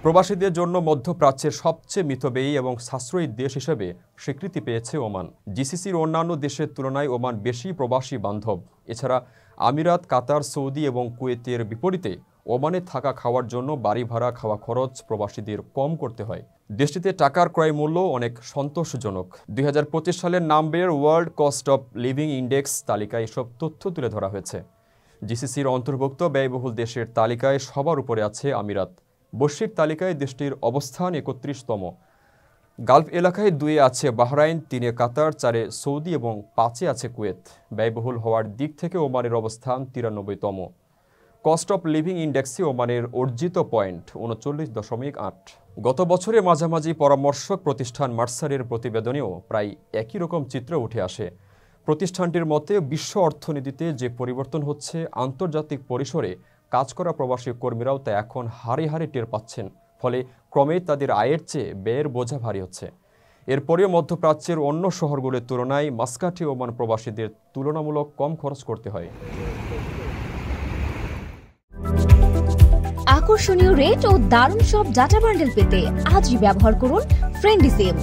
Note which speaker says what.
Speaker 1: প্রবাসীদের জন্য মধ্যপ্রাচ্যের সবচেয়ে মিতব্যয়ী এবং সাশ্রয়ী দেশ হিসেবে স্বীকৃতি পেয়েছে ওমান। জিসিসির অন্যান্য দেশের তুলনায় ওমান বেশি প্রবাসী বান্ধব। এছাড়া আমিরাত, কাতার, সৌদি এবং কুয়েতের বিপরীতে ওমানে থাকা খাওয়ার জন্য বাড়ি ভাড়া, খাওয়া খরচ প্রবাসীদের কম করতে হয়। দেশটিতে টাকার ক্রয় মূল্য অনেক সন্তোষজনক। 2025 সালের Numbeo world cost of living index তালিকায় এসব তথ্য তুলে ধরা হয়েছে। জিসিসির অন্তর্ভুক্ত ব্যয়বহুল দেশের তালিকায় সবার উপরে আছে আমিরাত। বৈশ্বিক তালিকায় দেশটির অবস্থান 31তম। গালফ এলাকায় 2-এ আছে বাহরাইন, 3-এ কাতার, 4-এ সৌদি এবং 5-এ আছে কুয়েত। ব্যয়বহুল হওয়ার দিক থেকে ওমানের অবস্থান 93তম। কস্ট অফ লিভিং ইন্ডেক্সে ওমানের অর্জিত পয়েন্ট 39.8। গত বছরের মাঝামাঝি পরামর্শক প্রতিষ্ঠান মার্সারের প্রতিবেদনেও প্রায় একই রকম চিত্র উঠে আসে। প্রতিষ্ঠানটির মতে বিশ্ব অর্থনীতিতে যে পরিবর্তন হচ্ছে, আন্তর্জাতিক পরিসরে কাজ করা প্রবাসী কর্মীরাও তা এখন হাড়ে হাড়ে টের পাচ্ছেন। ফলে ক্রমেই তাদের আয়ের চেয়ে ব্যয়ের বোঝা ভারী হচ্ছে। এরপরেও মধ্যপ্রাচ্যের অন্য শহরগুলোর তুলনায় মাস্কাটে ওমান প্রবাসীদের তুলনামূলক কম খরচ করতে হয়।
Speaker 2: আকর্ষণীয় রেট ও দারুণ সব ডাটা বান্ডেল পেতে আজই ব্যবহার করুন ফ্রেন্ডলি সিম।